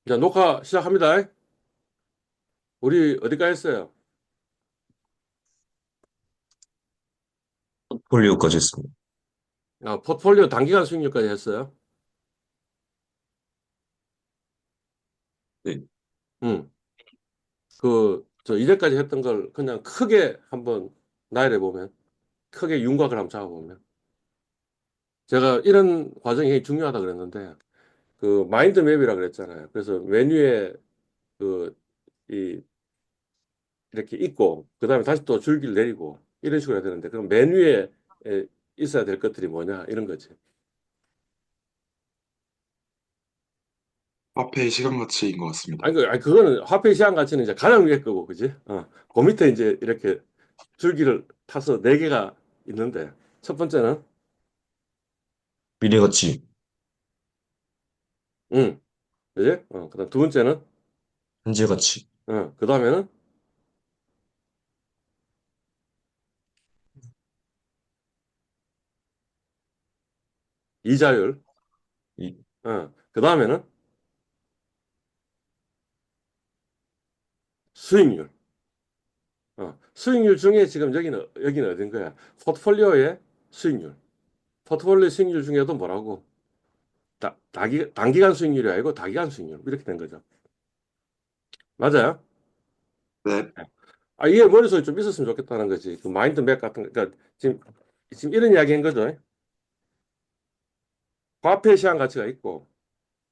자, 녹화 시작합니다. 우리 어디까지 했어요? 폴리오까지 했습니다. 포트폴리오 단기간 수익률까지 했어요. 네. 음, 저 이제까지 했던 걸 그냥 크게 한번 나열해 보면, 크게 윤곽을 한번 잡아보면, 제가 이런 과정이 중요하다 그랬는데, 마인드 맵이라 그랬잖아요. 그래서 메뉴에 그, 이, 이렇게 있고, 그 다음에 다시 또 줄기를 내리고, 이런 식으로 해야 되는데, 그럼 메뉴에 있어야 될 것들이 뭐냐, 이런 거지. 화폐의 시간 가치인 것 같습니다. 아니, 그거는 화폐 시장 가치는 이제 가장 위에 거고, 그지? 그 밑에 이제 이렇게 줄기를 타서 네 개가 있는데, 첫 번째는, 미래가치, 응, 그지? 그다음 두 번째는, 현재가치, 그 다음에는 이자율, 이, 그 다음에는 수익률. 수익률 중에 지금 여기는 어딘 거야? 포트폴리오의 수익률. 포트폴리오 수익률 중에도 뭐라고? 단기간 수익률이 아니고 다기간 수익률. 이렇게 된 거죠. 맞아요? 네, 네. 이게 머릿속에 좀 있었으면 좋겠다는 거지. 그 마인드 맵 같은 거. 그러니까 지금 이런 이야기 한 거죠. 화폐 시장 가치가 있고,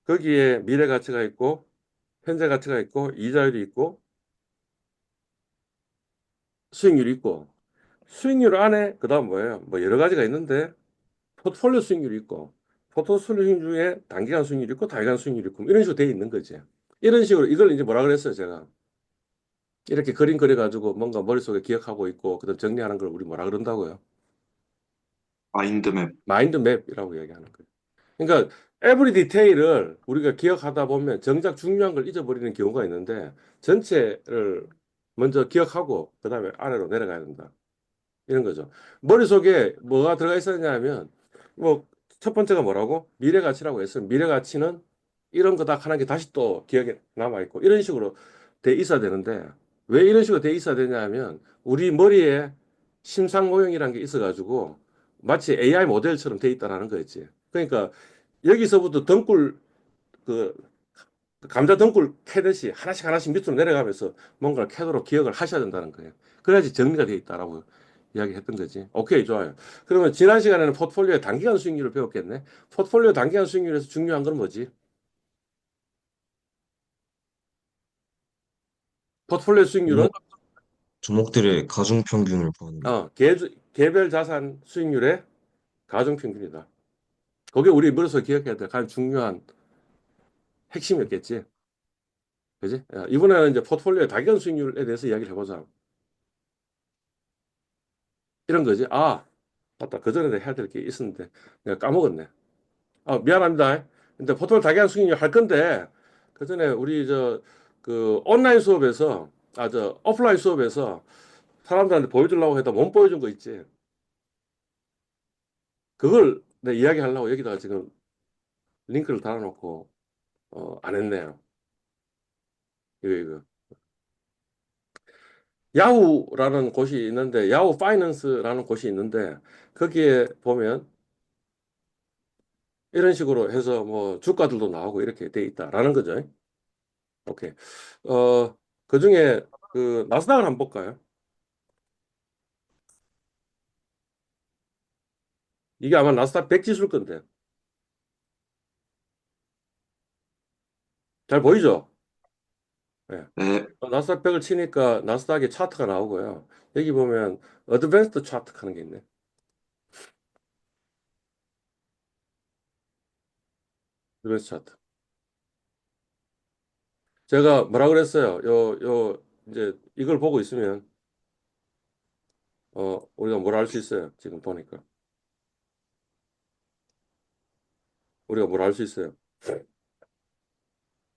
거기에 미래 가치가 있고, 현재 가치가 있고, 이자율이 있고, 수익률이 있고, 수익률 안에, 그 다음 뭐예요? 뭐 여러 가지가 있는데, 포트폴리오 수익률이 있고, 포트폴리오 수익 중에 단기간 수익률이 있고, 단기간 수익률이 있고, 뭐 이런 식으로 돼 있는 거지. 이런 식으로, 이걸 이제 뭐라 그랬어요, 제가. 이렇게 그림 그려가지고 뭔가 머릿속에 기억하고 있고, 그 다음 정리하는 걸 우리 뭐라 그런다고요? 마인드맵. 마인드맵이라고 얘기하는 거예요. 그러니까 에브리 디테일을 우리가 기억하다 보면 정작 중요한 걸 잊어버리는 경우가 있는데 전체를 먼저 기억하고 그다음에 아래로 내려가야 된다. 이런 거죠. 머릿속에 뭐가 들어가 있었냐면 뭐 첫 번째가 뭐라고? 미래 가치라고 했어요. 미래 가치는 이런 거다 하는 게 다시 또 기억에 남아 있고 이런 식으로 돼 있어야 되는데 왜 이런 식으로 돼 있어야 되냐면 우리 머리에 심상 모형이라는 게 있어 가지고 마치 AI 모델처럼 돼 있다라는 거였지. 그러니까 여기서부터 등골 그 감자 등골 캐듯이 하나씩 하나씩 밑으로 내려가면서 뭔가를 캐도록 기억을 하셔야 된다는 거예요. 그래야지 정리가 돼 있다라고 이야기했던 거지. 오케이, 좋아요. 그러면 지난 시간에는 포트폴리오의 단기간 수익률을 배웠겠네. 포트폴리오 단기간 수익률에서 중요한 건 뭐지? 포트폴리오 수익률은 종목, 종목들의 가중평균을 보는, 개별 자산 수익률의 가중평균이다. 그게 우리 머릿속에 기억해야 될 가장 중요한 핵심이었겠지. 그지? 이번에는 이제 포트폴리오의 단기간 수익률에 대해서 이야기를 해보자. 이런 거지. 맞다. 그 전에 해야 될 게 있었는데 내가 까먹었네. 미안합니다. 근데 포털 다기한 수익률 할 건데 그 전에 우리 온라인 수업에서 오프라인 수업에서 사람들한테 보여주려고 해도 못 보여준 거 있지. 그걸 내 이야기하려고 여기다가 지금 링크를 달아놓고 안 했네요. 이거. 야후라는 곳이 있는데 야후 파이낸스라는 곳이 있는데 거기에 보면 이런 식으로 해서 뭐 주가들도 나오고 이렇게 돼 있다라는 거죠. 오케이. 그 중에 나스닥을 한번 볼까요? 이게 아마 나스닥 100 지수일 건데. 잘 보이죠? 예. 네, 나스닥 100을 치니까 나스닥의 차트가 나오고요. 여기 보면 어드밴스드 차트 하는 게 있네. 어드밴스드 차트. 제가 뭐라 그랬어요? 이제 이걸 보고 있으면, 우리가 뭘 알 수 있어요. 지금 보니까. 우리가 뭘 알 수 있어요.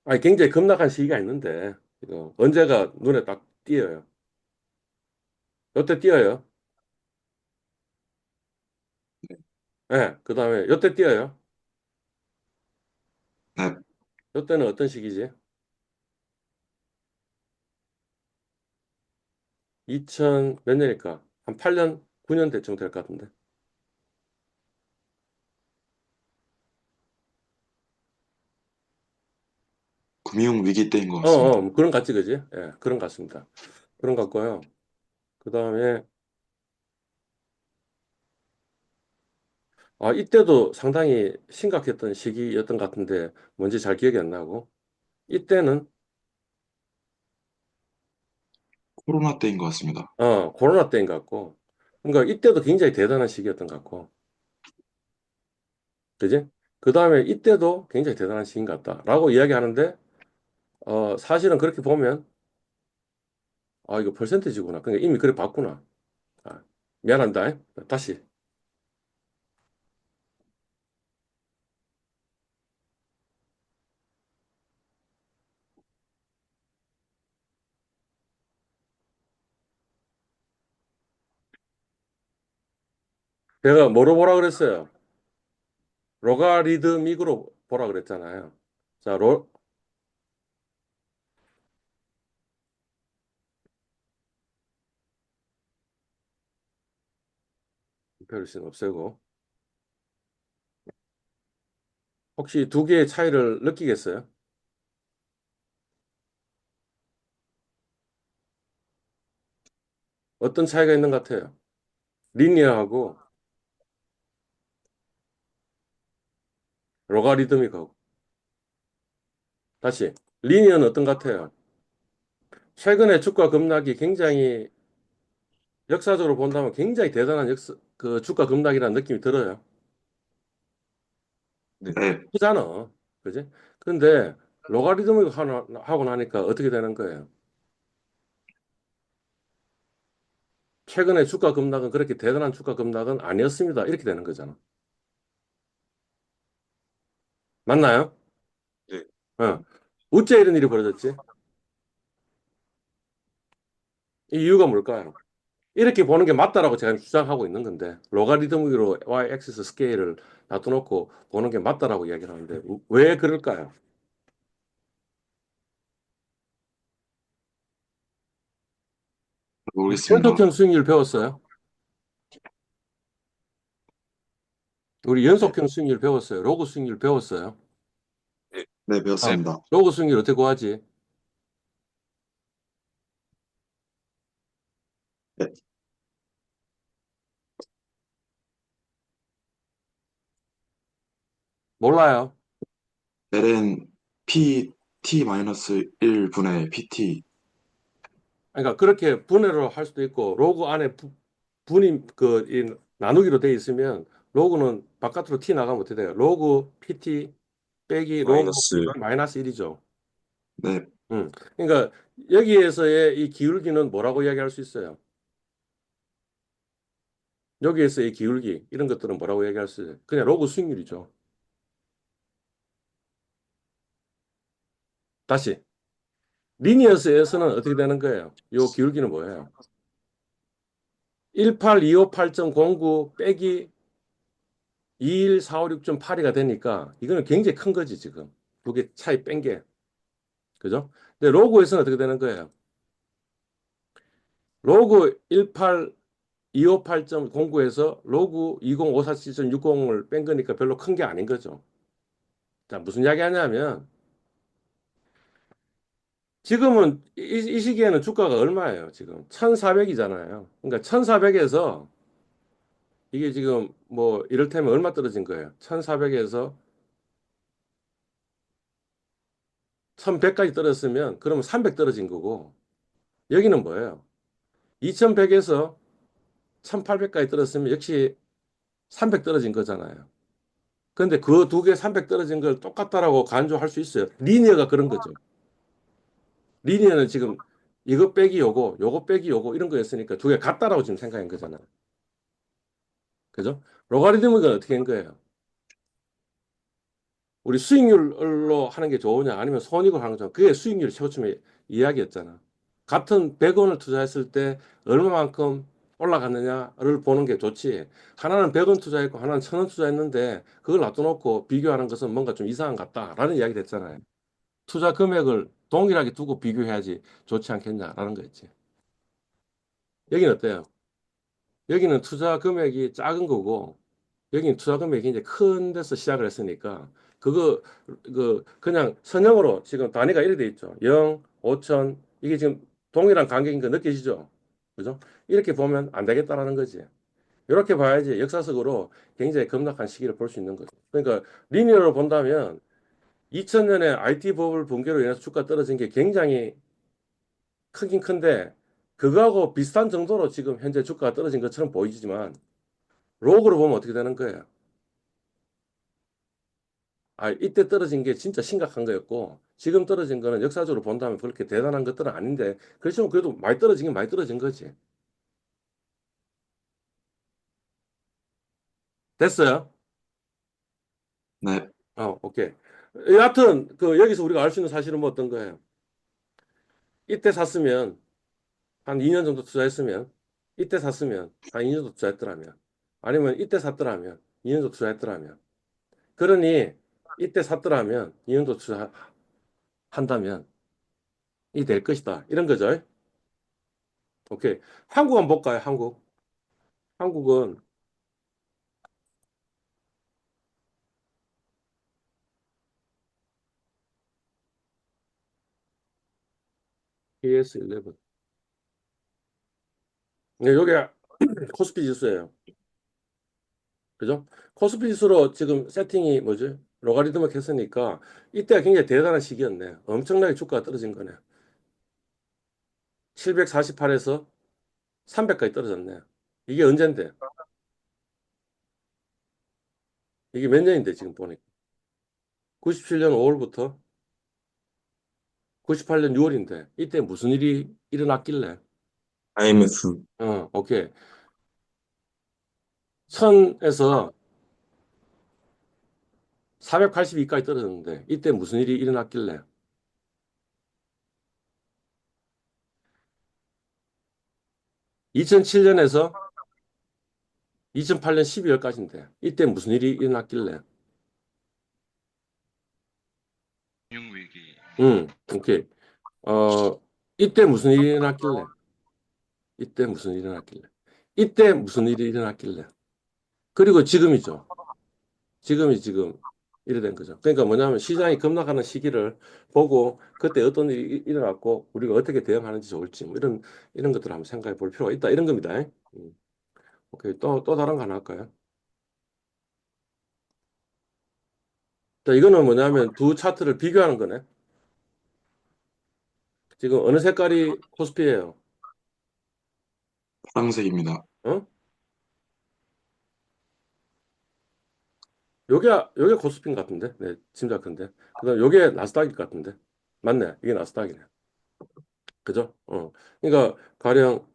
아니, 굉장히 급락한 시기가 있는데, 이거 언제가 눈에 딱 띄어요. 이때 띄어요. 예. 그 다음에 이때 띄어요. 네, 이때는 어떤 시기지? 2000 몇 년일까? 한 8년, 9년 대충 될 것 같은데. 금융 위기 때인 것 같습니다. 뭐 그런 것 같지, 그지? 예, 그런 것 같습니다. 그런 것 같고요. 그 다음에, 이때도 상당히 심각했던 시기였던 것 같은데, 뭔지 잘 기억이 안 나고. 이때는, 코로나 때인 것 같습니다. 코로나 때인 것 같고. 그러니까 이때도 굉장히 대단한 시기였던 것 같고. 그지? 그 다음에 이때도 굉장히 대단한 시기인 것 같다라고 이야기하는데, 사실은 그렇게 보면, 이거 퍼센테이지구나. 그러니까 이미 그래 봤구나. 아, 미안합니다. 다시. 제가 뭐로 보라 그랬어요? 로가리드믹으로 보라 그랬잖아요. 자, 별신 없애고. 혹시 두 개의 차이를 느끼겠어요? 어떤 차이가 있는 것 같아요? 리니어하고 로가리드믹하고. 다시. 리니어는 어떤 것 같아요? 최근에 주가 급락이 굉장히 역사적으로 본다면 굉장히 대단한 그 주가 급락이라는 느낌이 들어요. 네. 네, 크잖아. 그지? 근데 로가리즘을 하고 나니까 어떻게 되는 거예요? 최근에 주가 급락은 그렇게 대단한 주가 급락은 아니었습니다. 이렇게 되는 거잖아. 맞나요? 네. 어. 어째 이런 일이 벌어졌지? 이 이유가 뭘까요? 이렇게 보는 게 맞다라고 제가 주장하고 있는 건데, 로가리즘으로 y-axis 스케일을 놔둬놓고 보는 게 맞다라고 이야기를 하는데, 왜 그럴까요? 모르겠습니다. 연속형 수익률 배웠어요? 우리 네, 연속형 수익률 배웠어요? 로그 수익률 배웠어요? 네. 네, 네. 배웠습니다. 로그 수익률 어떻게 구하지? 네, 몰라요. ln pt-1분의 pt. 그러니까 그렇게 분해로 할 수도 있고 로그 안에 분이 이 나누기로 돼 있으면 로그는 바깥으로 티 나가면 어떻게 돼요? 로그 pt 빼기 로그 마이너스 마이너스 1이죠. 네, 그러니까 여기에서의 이 기울기는 뭐라고 이야기할 수 있어요? 여기에서의 기울기 이런 것들은 뭐라고 이야기할 수 있어요? 그냥 로그 수익률이죠. 다시 리니어스에서는 어떻게 되는 거예요? 요 기울기는 뭐예요? 18258.09 빼기 21456.82가 되니까 이거는 굉장히 큰 거지 지금. 두 개 차이 뺀 게. 그죠? 근데 로그에서는 어떻게 되는 거예요? 로그 18258.09에서 로그 2054.60을 뺀 거니까 별로 큰 게 아닌 거죠. 자, 무슨 이야기 하냐면 지금은 이 시기에는 주가가 얼마예요? 지금 1,400이잖아요. 그러니까 1,400에서 이게 지금 뭐 이를테면 얼마 떨어진 거예요? 1,400에서 1,100까지 떨어졌으면 그러면 300 떨어진 거고 여기는 뭐예요? 2,100에서 1,800까지 떨어졌으면 역시 300 떨어진 거잖아요. 근데 그 두 개 300 떨어진 걸 똑같다라고 간주할 수 있어요. 리니어가 그런 거죠. 리니어는 지금 이거 빼기 요거, 요거 빼기 요거 이런 거였으니까 두 개 같다라고 지금 생각한 거잖아요. 그죠? 로가리즘은 어떻게 한 거예요? 우리 수익률로 하는 게 좋으냐 아니면 손익을 하는 게 좋으냐 그게 수익률 최고점의 이야기였잖아. 같은 100원을 투자했을 때 얼마만큼 올라갔느냐를 보는 게 좋지. 하나는 100원 투자했고 하나는 1,000원 투자했는데 그걸 놔둬놓고 비교하는 것은 뭔가 좀 이상한 것 같다라는 이야기 됐잖아요. 투자 금액을 동일하게 두고 비교해야지 좋지 않겠냐라는 거였지. 여기는 어때요? 여기는 투자 금액이 작은 거고, 여기는 투자 금액이 이제 큰 데서 시작을 했으니까, 그거, 그냥 선형으로 지금 단위가 이렇게 돼 있죠. 0, 5천, 이게 지금 동일한 간격인 거 느껴지죠? 그죠? 이렇게 보면 안 되겠다라는 거지. 이렇게 봐야지 역사적으로 굉장히 급락한 시기를 볼 수 있는 거죠. 그러니까 리니어로 본다면 2000년에 IT 버블 붕괴로 인해서 주가 떨어진 게 굉장히 크긴 큰데 그거하고 비슷한 정도로 지금 현재 주가가 떨어진 것처럼 보이지만 로그로 보면 어떻게 되는 거예요? 아, 이때 떨어진 게 진짜 심각한 거였고 지금 떨어진 거는 역사적으로 본다면 그렇게 대단한 것들은 아닌데 그렇지만 그래도 많이 떨어지긴 많이 떨어진 거지. 됐어요? 네, 오케이. 여하튼 그 여기서 우리가 알 수 있는 사실은 뭐 어떤 거예요? 이때 샀으면 한 2년 정도 투자했으면 이때 샀으면 한 2년 정도 투자했더라면 아니면 이때 샀더라면 2년 정도 투자했더라면 그러니 이때 샀더라면 2년 정도 투자한다면 이 될 것이다 이런 거죠. 오케이. 한국 한번 볼까요? 한국은 PS11 네, 요게 코스피 지수예요. 그죠? 코스피 지수로 지금 세팅이 뭐지? 로가리즘을 했으니까 이때가 굉장히 대단한 시기였네. 엄청나게 주가가 떨어진 거네. 748에서 300까지 떨어졌네. 이게 언젠데? 이게 몇 년인데 지금 보니까. 97년 5월부터 98년 6월인데 이때 무슨 일이 일어났길래? IMF. 오케이. 선에서 482까지 떨어졌는데 이때 무슨 일이 일어났길래? 2007년에서 2008년 12월까지인데 이때 무슨 일이 일어났길래? 금융위기. 오케이. 어, 이때 무슨 일이 일어났길래? 이때 무슨 일이 일어났길래? 이때 무슨 일이 일어났길래? 그리고 지금이죠. 지금이 지금 이래 된 거죠. 그러니까 뭐냐면 시장이 급락하는 시기를 보고 그때 어떤 일이 일어났고 우리가 어떻게 대응하는지 좋을지 뭐 이런 것들을 한번 생각해 볼 필요가 있다 이런 겁니다. 오케이. 또 다른 거 하나 할까요? 자, 이거는 뭐냐면 두 차트를 비교하는 거네. 지금 어느 색깔이 코스피예요? 파란색입니다. 어? 요게 코스피인 것 같은데. 네, 짐작컨대. 그다음 요게 나스닥일 것 같은데. 맞네. 이게 나스닥이네. 그죠? 그러니까 가령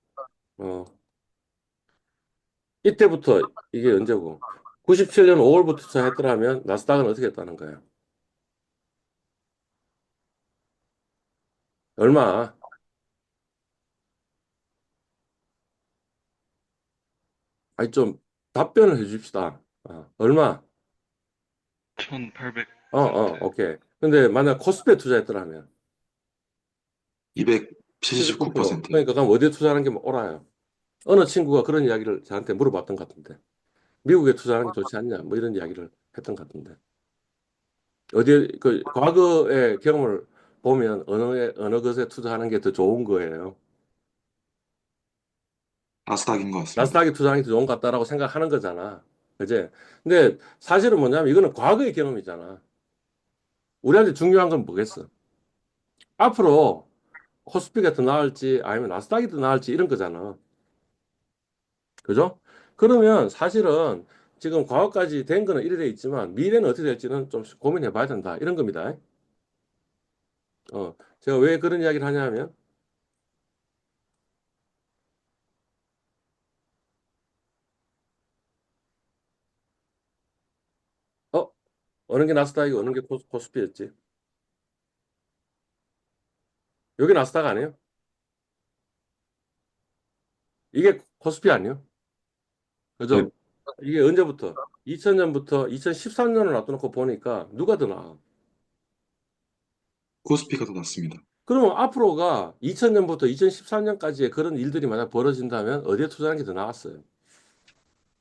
어 이때부터 이게 언제고 97년 5월부터 투자했더라면 나스닥은 어떻게 했다는 거예요? 얼마? 아니 좀 답변을 해줍시다. 얼마? 1800%. 오케이. 근데 만약 코스피에 투자했더라면 79%. 279%요. 그러니까 그럼 어디에 투자하는 게 옳아요? 어느 친구가 그런 이야기를 저한테 물어봤던 것 같은데 미국에 투자하는 게 좋지 않냐? 뭐 이런 이야기를 했던 것 같은데 어디에 그 과거의 경험을 보면 어느 것에 투자하는 게 더 좋은 거예요. 나스닥인 것 같습니다. 나스닥에 투자하는 게 더 좋은 것 같다라고 생각하는 거잖아. 그제? 근데 사실은 뭐냐면 이거는 과거의 경험이잖아. 우리한테 중요한 건 뭐겠어? 앞으로 코스피가 더 나을지 아니면 나스닥이 더 나을지 이런 거잖아. 그죠? 그러면 사실은 지금 과거까지 된 거는 이래 돼 있지만 미래는 어떻게 될지는 좀 고민해 봐야 된다. 이런 겁니다. 제가 왜 그런 이야기를 하냐면 어? 어느 게 나스닥이고 어느 게 코스피였지? 여기 나스닥 아니에요? 이게 코스피 아니에요? 네, 그죠? 이게 언제부터? 2000년부터 2013년을 놔둬놓고 보니까 누가 더 나아? 코스피가 더 낮습니다. 그러면 앞으로가 2000년부터 2013년까지의 그런 일들이 만약 벌어진다면 어디에 투자하는 게 더 나았어요?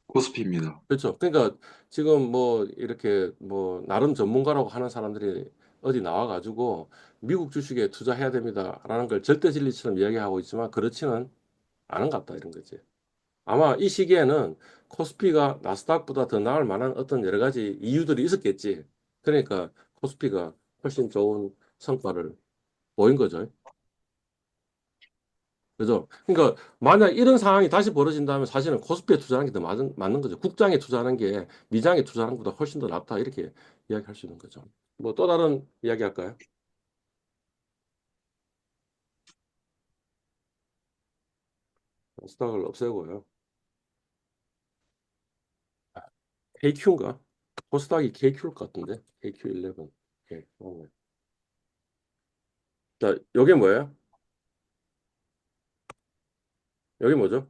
코스피입니다. 그렇죠. 그러니까 지금 뭐 이렇게 뭐 나름 전문가라고 하는 사람들이 어디 나와가지고 미국 주식에 투자해야 됩니다라는 걸 절대 진리처럼 이야기하고 있지만 그렇지는 않은 것 같다 이런 거지. 아마 이 시기에는 코스피가 나스닥보다 더 나을 만한 어떤 여러 가지 이유들이 있었겠지. 그러니까 코스피가 훨씬 좋은 성과를 보인 거죠. 그죠? 그러니까 만약 이런 상황이 다시 벌어진다면 사실은 코스피에 투자하는 게 더 맞는 거죠. 국장에 투자하는 게 미장에 투자하는 것보다 훨씬 더 낫다. 이렇게 이야기할 수 있는 거죠. 뭐 또 다른 이야기 할까요? 나스닥을 없애고요. KQ인가? 코스닥이 KQ일 것 같은데. KQ11. 오케이. 자, 요게 뭐예요? 여기 뭐죠?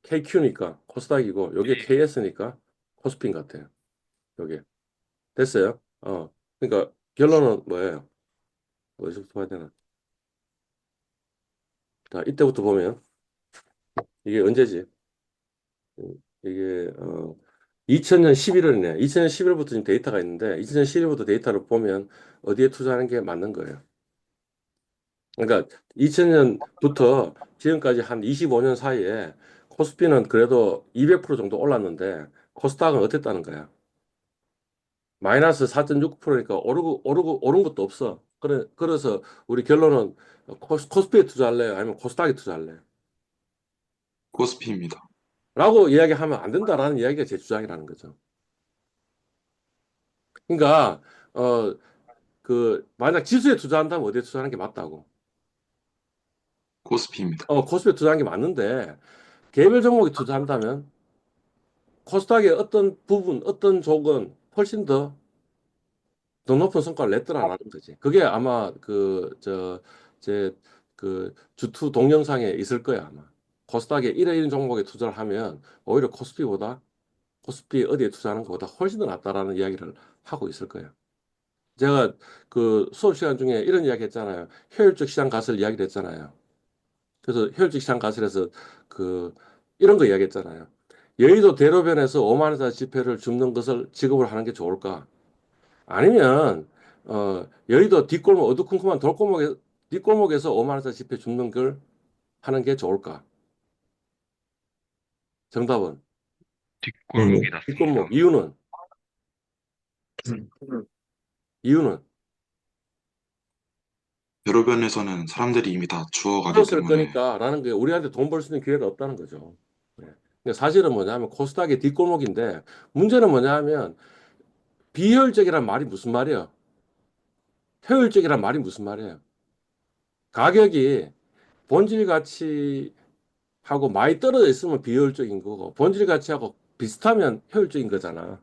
KQ니까 코스닥이고 여기 KS니까 코스피인 것 같아요. 여기 됐어요? 그러니까 결론은 뭐예요? 어디서부터 봐야 되나? 자, 이때부터 보면 이게 언제지? 이게 2000년 11월이네. 2000년 11월부터 지금 데이터가 있는데 2000년 11월부터 데이터를 보면 어디에 투자하는 게 맞는 거예요. 그러니까 2000년부터 지금까지 한 25년 사이에 코스피는 그래도 200% 정도 올랐는데 코스닥은 어땠다는 거야? 마이너스 4.6%니까 오른 것도 없어. 그래서 우리 결론은 코스피에 투자할래요? 아니면 코스닥에 투자할래요? 코스피입니다. 라고 이야기하면 안 된다라는 이야기가 제 주장이라는 거죠. 그러니까 만약 지수에 투자한다면 어디에 투자하는 게 맞다고? 코스피입니다. 코스피에 투자하는 게 맞는데 개별 종목에 투자한다면 코스닥의 어떤 부분, 어떤 쪽은 훨씬 더 높은 성과를 냈더라라는 거지. 그게 아마 제 주투 동영상에 있을 거야, 아마. 코스닥에 이런 종목에 투자를 하면 오히려 코스피 어디에 투자하는 것보다 훨씬 더 낫다라는 이야기를 하고 있을 거예요. 제가 그 수업 시간 중에 이런 이야기 했잖아요. 효율적 시장 가설 이야기를 했잖아요. 그래서 효율적 시장 가설에서 그 이런 거 이야기했잖아요. 여의도 대로변에서 5만 원짜리 지폐를 줍는 것을 지급을 하는 게 좋을까? 아니면 여의도 뒷골목 어두컴컴한 돌골목에 뒷골목에서 5만 원짜리 지폐 줍는 걸 하는 게 좋을까? 정답은 뒷골목이 났습니다. 뒷골목. 이유는 여로변에서는 사람들이 이미 다 죽어가기 줄었을 때문에 거니까라는 게 우리한테 돈 벌 수 있는 기회가 없다는 거죠. 네. 근데 사실은 뭐냐면 코스닥의 뒷골목인데 문제는 뭐냐면 비효율적이란 말이 무슨 말이에요? 효율적이란 말이 무슨 말이에요? 가격이 본질 가치하고 많이 떨어져 있으면 비효율적인 거고 본질 가치하고 비슷하면 효율적인 거잖아.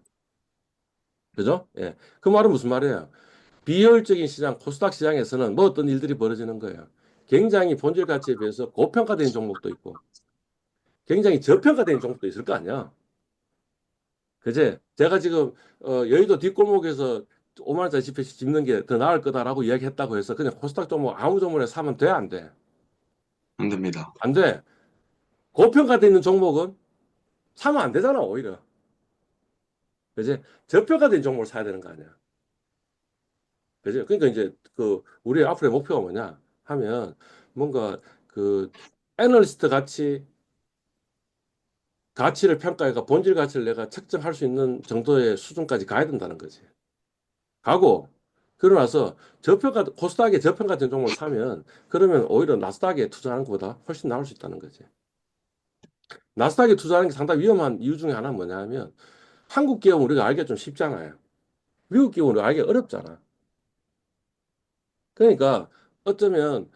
그죠? 예. 그 말은 무슨 말이에요? 비효율적인 시장, 코스닥 시장에서는 뭐 어떤 일들이 벌어지는 거예요. 굉장히 본질 가치에 비해서 고평가된 종목도 있고 굉장히 저평가된 종목도 있을 거 아니야. 그제? 제가 지금 여의도 뒷골목에서 5만 원짜리 지폐 집는 게 더 나을 거다라고 이야기했다고 해서 그냥 코스닥 종목 아무 종목에 사면 돼, 안 돼? 안 됩니다. 안 돼. 고평가돼 있는 종목은 사면 안 되잖아, 오히려. 그지? 저평가된 종목을 사야 되는 거 아니야. 그지? 그러니까 이제 우리 앞으로의 목표가 뭐냐 하면 뭔가 애널리스트 가치를 평가해가 본질 가치를 내가 책정할 수 있는 정도의 수준까지 가야 된다는 거지. 가고 그러고 나서 코스닥에 저평가된 종목을 사면 그러면 오히려 나스닥에 투자하는 것보다 훨씬 나을 수 있다는 거지. 나스닥에 투자하는 게 상당히 위험한 이유 중에 하나는 뭐냐 하면 한국 기업은 우리가 알기가 좀 쉽잖아요. 미국 기업은 우리가 알기가 어렵잖아. 그러니까 어쩌면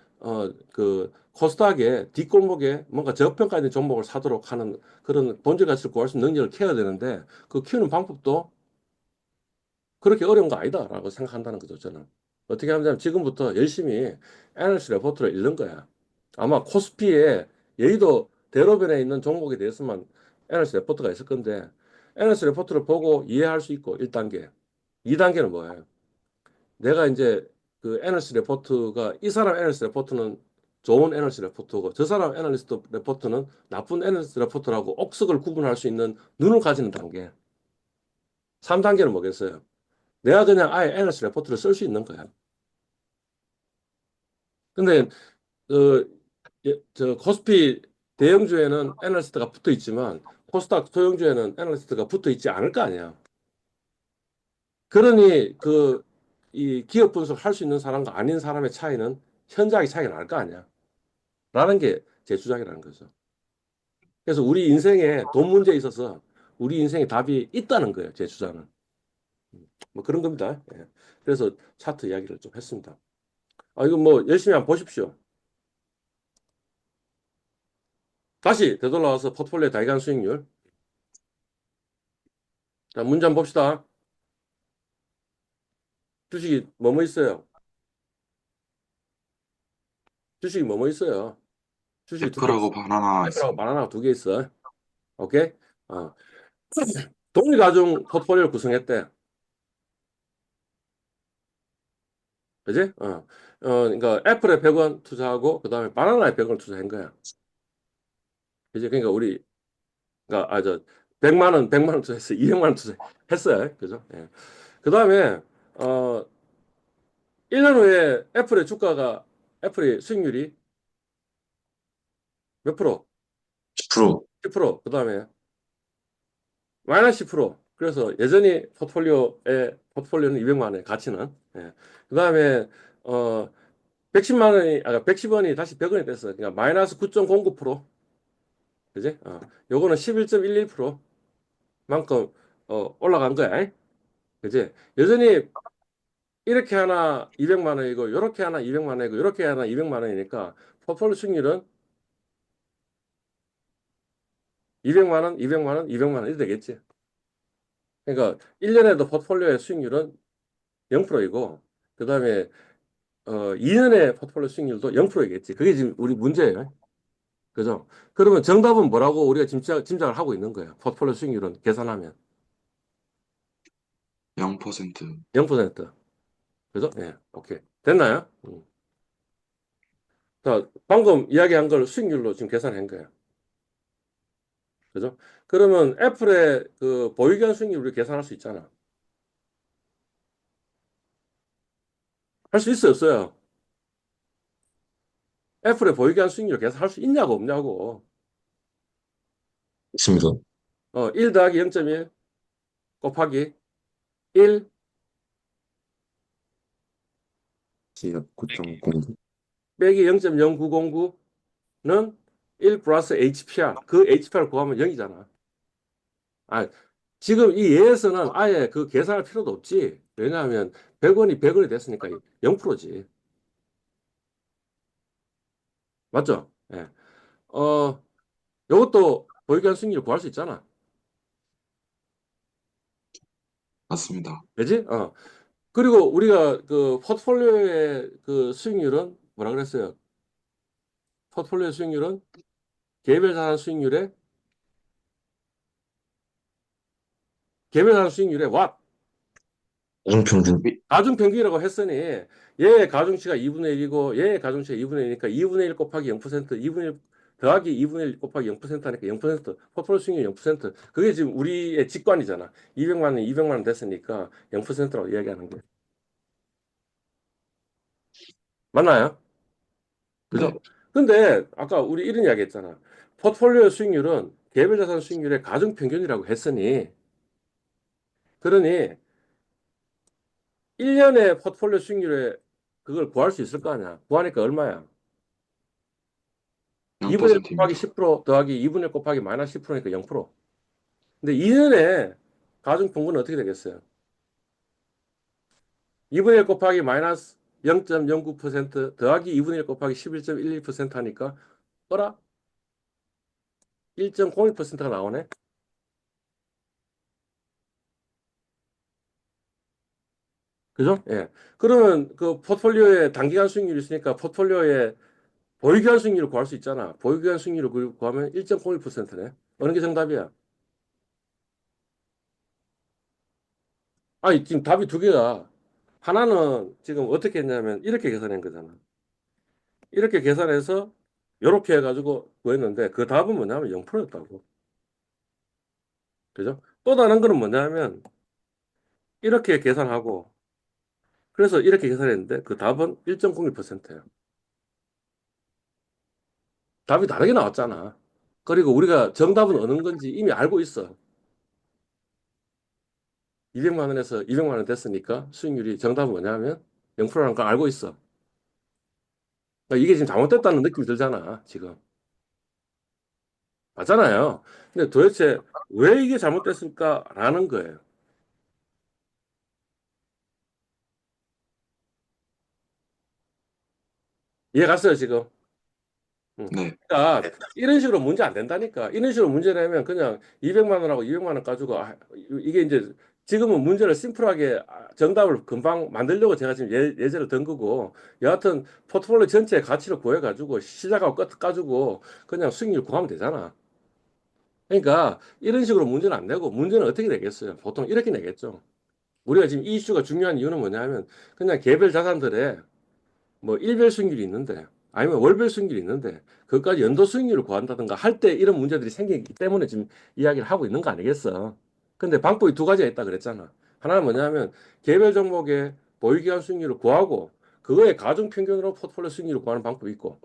코스닥의 뒷골목에 뭔가 저평가된 종목을 사도록 하는 그런 본질 가치를 구할 수 있는 능력을 키워야 되는데 그 키우는 방법도 그렇게 어려운 거 아니다라고 생각한다는 거죠, 저는. 어떻게 하면 지금부터 열심히 애널리스트 레포트를 읽는 거야. 아마 코스피에 여의도 대로변에 있는 종목에 대해서만 애널리스트 레포트가 있을 건데 애널리스트 레포트를 보고 이해할 수 있고 1단계. 2단계는 뭐예요? 내가 이제 그 애널리스트 레포트가 이 사람 애널리스트 레포트는 좋은 애널리스트 레포트고 저 사람 애널리스트 레포트는 나쁜 애널리스트 레포트라고 옥석을 구분할 수 있는 눈을 가지는 단계. 3단계는 뭐겠어요? 내가 그냥 아예 애널리스트 레포트를 쓸 수 있는 거야. 근데 그, 저 코스피 대형주에는 애널리스트가 붙어 있지만 코스닥 소형주에는 애널리스트가 붙어 있지 않을 거 아니야. 그러니 그 이 기업 분석을 할 수 있는 사람과 아닌 사람의 차이는 현저하게 차이가 날 거 아니야. 라는 게 제 주장이라는 거죠. 그래서 우리 인생에 돈 문제에 있어서 우리 인생에 답이 있다는 거예요. 제 주장은. 뭐 그런 겁니다. 예. 그래서 차트 이야기를 좀 했습니다. 아, 이거 뭐 열심히 한번 보십시오. 다시 되돌아와서 포트폴리오 다이간 수익률. 자, 문제 한번 봅시다. 주식이 뭐뭐 있어요? 주식이 뭐뭐 있어요? 주식이 두 개 애플하고 있어. 바나나 애플하고 있습니다. 바나나 두 개 있어. 오케이? 어. 독립가중 포트폴리오를 구성했대. 그지? 그러니까 애플에 100원 투자하고 그다음에 바나나에 100원 투자한 거야. 그지? 그러니까 우리 그러니까 저 100만 원 투자했어. 200만 원 투자했어요. 그죠? 예. 그다음에 1년 후에 애플의 주가가 애플의 수익률이 몇 프로? 10%. 10%. 그다음에 마이너스 10%. 그래서 여전히 포트폴리오는 200만 원의 가치는. 예. 그다음에 110만 원이 110원이 다시 100원이 됐어. 그러니까 마이너스 9.09%. 그지? 요거는 11.11%만큼 올라간 거야. 그지? 여전히 이렇게 하나 200만 원이고 이렇게 하나 200만 원이고 이렇게 하나 200만 원이니까 포트폴리오 수익률은 200만 원, 200만 원, 200만 원 이렇게 되겠지. 그러니까 1년에도 포트폴리오의 수익률은 0%이고 그다음에 2년의 포트폴리오 수익률도 0%이겠지. 그게 지금 우리 문제예요. 그죠? 그러면 정답은 뭐라고 우리가 짐작을 하고 있는 거예요. 포트폴리오 수익률은 계산하면 0%. 0%. 그죠? 예, 오케이. 됐나요? 자, 방금 이야기한 걸 수익률로 지금 계산한 거예요. 그죠? 그러면 애플의 그 보유기한 수익률 우리 계산할 수 있잖아. 할 수 있어요, 없어요? 애플의 보유기한 수익률 계산할 수 있냐고 없냐고. 있습니다. 1 더하기 0.1 곱하기 1 지역 9.09. 빼기 0.0909는 1 플러스 HPR. 그 HPR 구하면 0이잖아. 아, 지금 이 예에서는 아예 그 계산할 필요도 없지. 왜냐하면 100원이 100원이 됐으니까 0%지. 맞죠? 예. 요것도 보유기한 수익률 구할 수 있잖아. 맞습니다. 그지? 그리고 우리가 그 포트폴리오의 그 수익률은 뭐라 그랬어요? 포트폴리오 수익률은 개별 자산 수익률에 what? 가중평균. 가중평균이라고 했으니 얘의 가중치가 2분의 1이고 얘의 가중치가 2분의 1이니까 2분의 1 곱하기 0%, 2분의 1 더하기 2분의 1 곱하기 0% 하니까 0%, 포트폴리오 수익률 0%. 그게 지금 우리의 직관이잖아. 200만 원, 200만 원 됐으니까 0%라고 이야기하는 거예요. 맞나요? 네. 그죠? 근데 아까 우리 이런 이야기 했잖아. 포트폴리오 수익률은 개별 자산 수익률의 가중평균이라고 했으니 그러니 1년의 포트폴리오 수익률에 그걸 구할 수 있을 거 아니야. 구하니까 얼마야? 2분의 1 곱하기 0%입니다. 10% 더하기 2분의 1 곱하기 마이너스 10%니까 0%. 근데 2년에 가중평균은 어떻게 되겠어요? 2분의 1 곱하기 마이너스 0.09% 더하기 2분의 1 곱하기 11.12% 하니까 어라? 1.01%가 나오네? 그죠? 예. 그러면 그 포트폴리오에 단기간 수익률이 있으니까 포트폴리오에 보유기간 수익률을 구할 수 있잖아. 보유기간 수익률을 구하면 1.01%네. 어느 게 정답이야? 아니, 지금 답이 두 개가 하나는 지금 어떻게 했냐면 이렇게 계산한 거잖아. 이렇게 계산해서 이렇게 해가지고 구했는데 그 답은 뭐냐면 0%였다고. 그죠? 또 다른 거는 뭐냐면 이렇게 계산하고 그래서 이렇게 계산했는데 그 답은 1.01%예요. 답이 다르게 나왔잖아. 그리고 우리가 정답은 어느 건지 이미 알고 있어. 200만 원에서 200만 원 됐으니까 수익률이 정답은 뭐냐면 0%라는 걸 알고 있어. 그러니까 이게 지금 잘못됐다는 느낌이 들잖아, 지금. 맞잖아요. 근데 도대체 왜 이게 잘못됐을까라는 거예요. 이해 갔어요, 지금? 응. 네. 그러니까 이런 식으로 문제 안 된다니까. 이런 식으로 문제 내면 그냥 200만 원하고 200만 원 가지고 이게 이제 지금은 문제를 심플하게 정답을 금방 만들려고 제가 지금 예제를 든 거고 여하튼 포트폴리오 전체의 가치를 구해가지고 시작하고 끝 가지고 그냥 수익률 구하면 되잖아. 그러니까 이런 식으로 문제는 안 내고 문제는 어떻게 내겠어요? 보통 이렇게 내겠죠. 우리가 지금 이 이슈가 중요한 이유는 뭐냐면 그냥 개별 자산들의 뭐 일별 수익률이 있는데 아니면 월별 수익률이 있는데 그것까지 연도 수익률을 구한다든가 할 때 이런 문제들이 생기기 때문에 지금 이야기를 하고 있는 거 아니겠어? 근데 방법이 두 가지가 있다 그랬잖아. 하나는 뭐냐면 개별 종목의 보유기간 수익률을 구하고 그거의 가중 평균으로 포트폴리오 수익률을 구하는 방법이 있고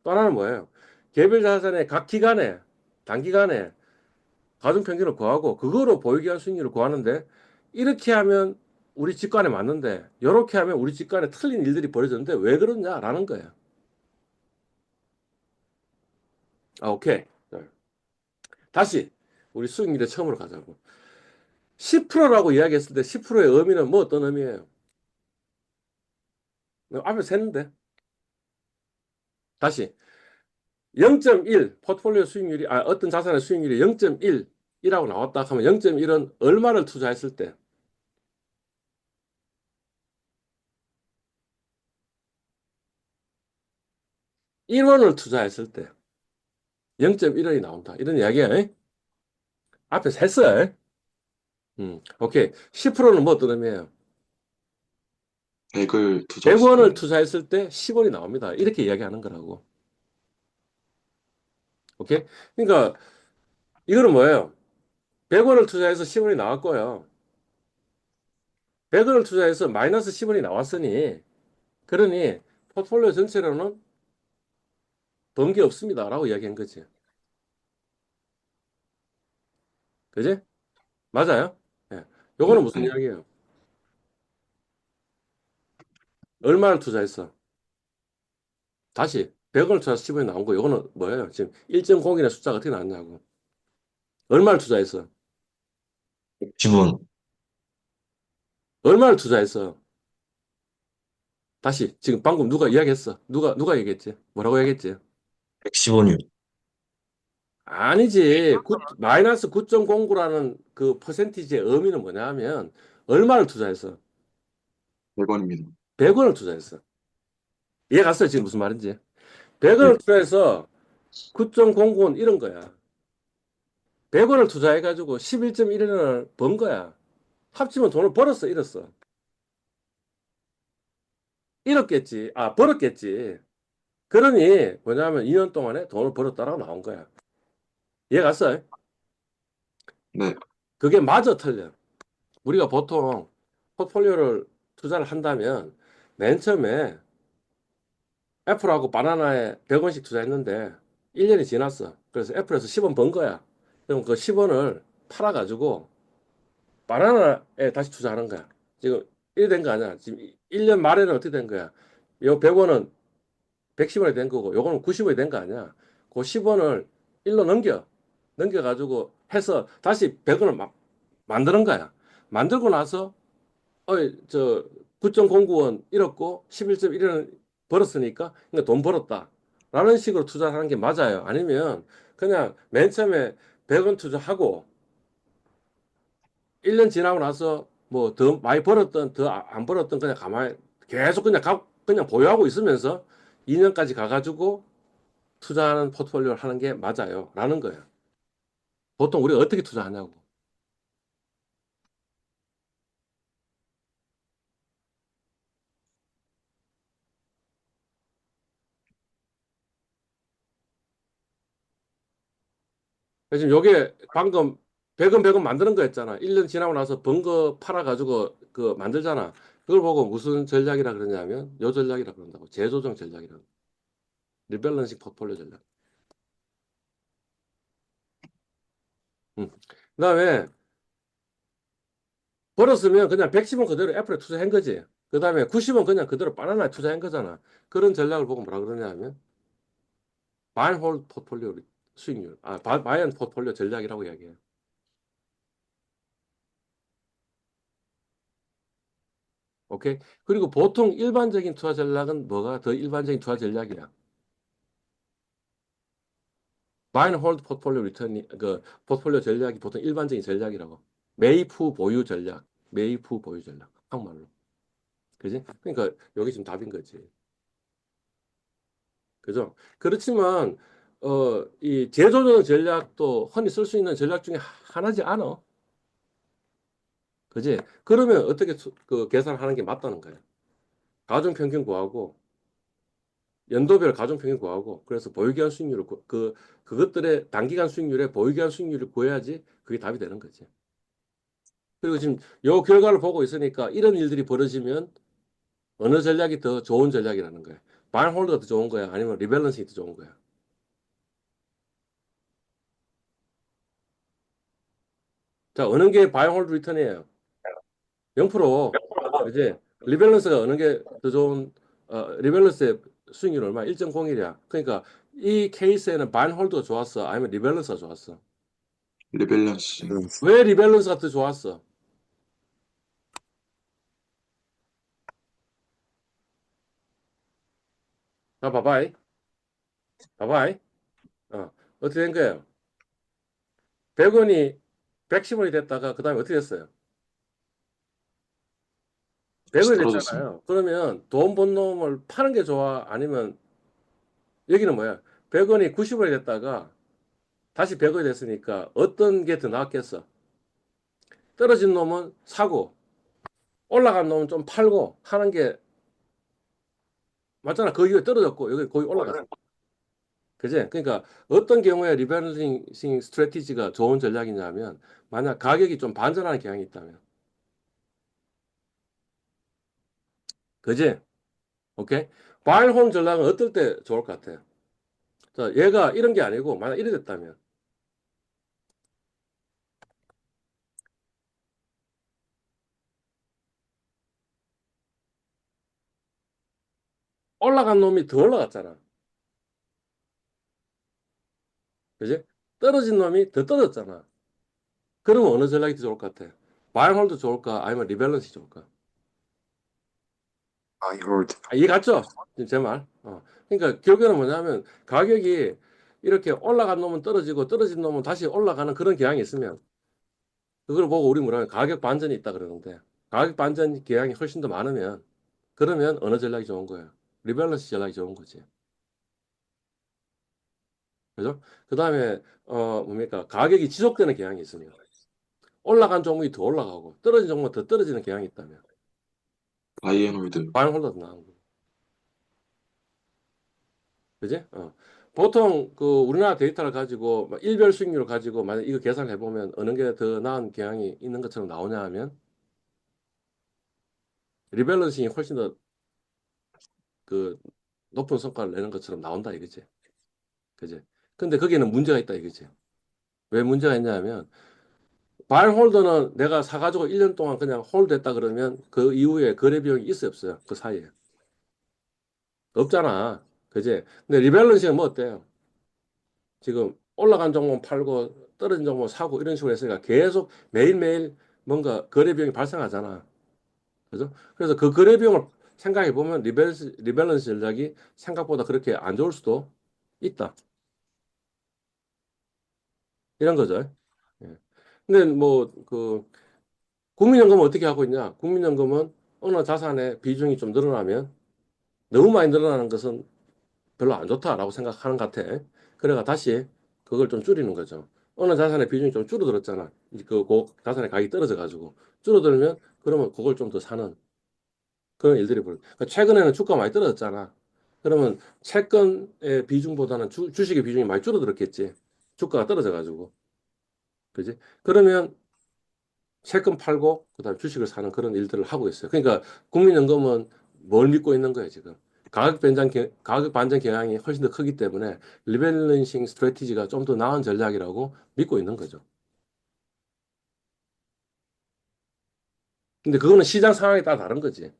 또 하나는 뭐예요? 개별 자산의 각 기간에 단기간에 가중 평균을 구하고 그거로 보유기한 수익률을 구하는데 이렇게 하면 우리 직관에 맞는데 이렇게 하면 우리 직관에 틀린 일들이 벌어졌는데 왜 그러냐라는 거예요. 아, 오케이. 네. 다시 우리 수익률의 처음으로 가자고. 10%라고 이야기했을 때 10%의 의미는 뭐 어떤 의미예요? 앞에 샜는데 다시 0.1 포트폴리오 수익률이 어떤 자산의 수익률이 0.1이라고 나왔다 하면 0.1은 얼마를 투자했을 때 1원을 투자했을 때 0.1원이 나온다. 이런 이야기야. 앞에 샜어요. 오케이. 10%는 뭐 어떤 의미예요? 100을 투자했을 100원을 때 투자했을 때 10원이 나옵니다. 이렇게 이야기하는 거라고. 오케이? 그러니까 이거는 뭐예요? 100원을 투자해서 10원이 나왔고요. 100원을 투자해서 마이너스 10원이 나왔으니 그러니 포트폴리오 전체로는 번 게 없습니다라고 이야기한 거지. 그지? 맞아요? 예. 요거는 무슨 네. 이야기예요? 얼마를 투자했어? 다시 100원을 투자해서 10원이 나온 거 요거는 뭐예요? 지금 1.0이나 숫자가 어떻게 나왔냐고. 얼마를 투자했어? 10원, 얼마를 투자했어? 다시 지금 방금 누가 이야기했어? 누가 얘기했지? 뭐라고 얘기했지? 110원이요. 아니지. 마이너스 9.09라는 그 퍼센티지의 의미는 뭐냐 하면 얼마를 투자했어? 100원입니다. 100원을 투자했어. 이해 갔어요? 지금 무슨 말인지. 네. 100원을 투자해서 9.09는 이런 거야. 100원을 투자해가지고 11.1원을 번 거야. 합치면 돈을 벌었어, 잃었어? 잃었겠지. 벌었겠지. 그러니 뭐냐면 2년 동안에 돈을 벌었다라고 나온 거야. 이해 갔어요? 네. 그게 마저 틀려. 우리가 보통 포트폴리오를 투자를 한다면 맨 처음에 애플하고 바나나에 100원씩 투자했는데 1년이 지났어. 그래서 애플에서 10원 번 거야. 그럼 그 10원을 팔아가지고 바나나에 다시 투자하는 거야. 지금 이래 된 거 아니야. 지금 1년 말에는 어떻게 된 거야? 요 100원은 110원이 된 거고 요거는 90원이 된 거 아니야. 그 10원을 1로 넘겨가지고 해서 다시 100원을 막 만드는 거야. 만들고 나서 저 9.09원 잃었고 11.1원 벌었으니까 그러니까 돈 벌었다. 라는 식으로 투자하는 게 맞아요. 아니면 그냥 맨 처음에 100원 투자하고 1년 지나고 나서 뭐 더 많이 벌었던 더 안 벌었던 그냥 가만히 계속 그냥 보유하고 있으면서 2년까지 가가지고 투자하는 포트폴리오를 하는 게 맞아요. 라는 거예요. 보통 우리가 어떻게 투자하냐고. 지금 요게 방금 100원 만드는 거 했잖아. 1년 지나고 나서 번 거 팔아가지고 그 만들잖아. 그걸 보고 무슨 전략이라 그러냐면 요 전략이라 그런다고. 재조정 전략이라. 리밸런싱 포트폴리오 전략. 음. 그다음에 벌었으면 그냥 110원 그대로 애플에 투자한 거지. 그다음에 90원 그냥 그대로 바나나에 투자한 거잖아. 그런 전략을 보고 뭐라 그러냐면 바이 홀 포트폴리오 수익률. 바이 앤 포트폴리오 전략이라고 이야기해요. 오케이? 그리고 보통 일반적인 투자 전략은 뭐가 더 일반적인 투자 전략이야? 바이 앤 홀드 포트폴리오 리턴이 그 포트폴리오 전략이 보통 일반적인 전략이라고. 매입 후 보유 전략. 매입 후 보유 전략. 한국말로. 그지? 그러니까 여기 지금 답인 거지. 그죠? 그렇지만 이 재조정 전략도 흔히 쓸 수 있는 전략 중에 하나지 않아. 그지? 그러면 어떻게 그 계산하는 게 맞다는 거야. 가중평균 구하고 연도별 가중평균 구하고 그래서 보유기간 수익률을 그것들의 단기간 수익률에 보유기간 수익률을 구해야지 그게 답이 되는 거지. 그리고 지금 요 결과를 보고 있으니까 이런 일들이 벌어지면 어느 전략이 더 좋은 전략이라는 거야. 바이홀드가 더 좋은 거야? 아니면 리밸런싱이 더 좋은 거야? 자, 어느 게 바이홀드 리턴이에요? 0%. 이제 리밸런스가 어느 게 더 좋은 리밸런스의 수익률 얼마? 1.01이야. 그러니까 이 케이스에는 바이홀드가 좋았어? 아니면 리밸런스가 좋았어? 리밸런스. 왜 리밸런스가 더 좋았어? 자, 봐봐이. 봐봐이. 어떻게 된 거예요? 100원이 110원이 됐다가 그 다음에 어떻게 됐어요? 다시 100원이 떨어졌습니다. 됐잖아요. 그러면 돈 번 놈을 파는 게 좋아? 아니면 여기는 뭐야? 100원이 90원이 됐다가 다시 100원이 됐으니까 어떤 게 더 나았겠어? 떨어진 놈은 사고 올라간 놈은 좀 팔고 하는 게 맞잖아. 그 이후에 떨어졌고 여기 거의 올라갔어. 그지? 그러니까 어떤 경우에 리밸런싱 스트래티지가 좋은 전략이냐면 만약 가격이 좀 반전하는 경향이 있다면. 그지? 오케이? 바이홀 전략은 어떨 때 좋을 것 같아요? 자, 얘가 이런 게 아니고 만약 이래 됐다면 올라간 놈이 더 올라갔잖아. 그지? 떨어진 놈이 더 떨어졌잖아. 그러면 어느 전략이 더 좋을 것 같아? 바이홀도 좋을까? 아니면 리밸런스 좋을까? I heard. 이해 갔죠? 지금 제 말. 그러니까 결국에는 뭐냐면 가격이 이렇게 올라간 놈은 떨어지고 떨어진 놈은 다시 올라가는 그런 경향이 있으면 그걸 보고 우리 뭐라면 가격 반전이 있다 그러는데 가격 반전 경향이 훨씬 더 많으면 그러면 어느 전략이 좋은 거예요? 리밸런스 전략이 좋은 거지. 그죠? 그 다음에 뭡니까? 가격이 지속되는 경향이 있으면 올라간 종목이 더 올라가고 떨어진 종목이 더 떨어지는 경향이 있다면 바이 앤 홀드. 과연 홀더 더 나은 거예요. 그지? 보통 그 우리나라 데이터를 가지고 막 일별 수익률을 가지고 만약 이거 계산해 보면 어느 게 더 나은 경향이 있는 것처럼 나오냐 하면 리밸런싱이 훨씬 더 그 높은 성과를 내는 것처럼 나온다 이거지. 그지? 근데 거기에는 문제가 있다 이거지. 왜 문제가 있냐면 바이 홀더는 내가 사가지고 1년 동안 그냥 홀드 했다 그러면 그 이후에 거래 비용이 있어요 없어요? 그 사이에. 없잖아. 그지? 근데 리밸런싱은 뭐 어때요? 지금 올라간 종목 팔고 떨어진 종목 사고 이런 식으로 했으니까 계속 매일매일 뭔가 거래 비용이 발생하잖아. 그죠? 그래서 그 거래 비용을 생각해 보면 리밸런스 전략이 생각보다 그렇게 안 좋을 수도 있다. 이런 거죠. 예. 근데 뭐 그 국민연금은 어떻게 하고 있냐? 국민연금은 어느 자산의 비중이 좀 늘어나면 너무 많이 늘어나는 것은 별로 안 좋다라고 생각하는 것 같아. 그래가 다시 그걸 좀 줄이는 거죠. 어느 자산의 비중이 좀 줄어들었잖아. 그 자산의 가격이 떨어져가지고 줄어들면 그러면 그걸 좀 더 사는 그런 일들이 벌어. 그러니까 최근에는 주가 많이 떨어졌잖아. 그러면 채권의 비중보다는 주식의 비중이 많이 줄어들었겠지. 주가가 떨어져가지고. 그지? 그러면 채권 팔고 그다음에 주식을 사는 그런 일들을 하고 있어요. 그러니까 국민연금은 뭘 믿고 있는 거예요, 지금? 가격 반전 경향이 훨씬 더 크기 때문에 리밸런싱 스트래티지가 좀 더 나은 전략이라고 믿고 있는 거죠. 근데 그거는 시장 상황에 따라 다른 거지.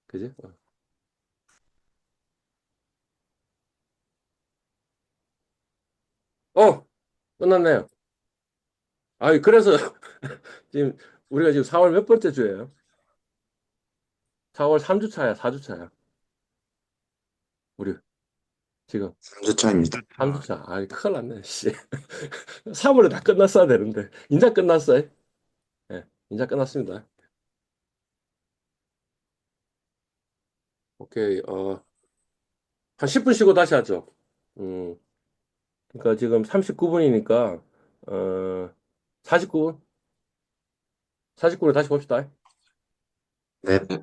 그지? 끝났네요. 그래서 지금 우리가 지금 4월 몇 번째 주예요? 4월 3주 차야, 4주 차야. 우리 지금 3주차입니다. 3주 차. 큰일 났네, 씨. 3월에 다 끝났어야 되는데. 인자 끝났어요. 예, 인자 끝났습니다. 오케이, 한 10분 쉬고 다시 하죠. 음, 그러니까 지금 39분이니까, 49분? 49분에 다시 봅시다. 네. 네.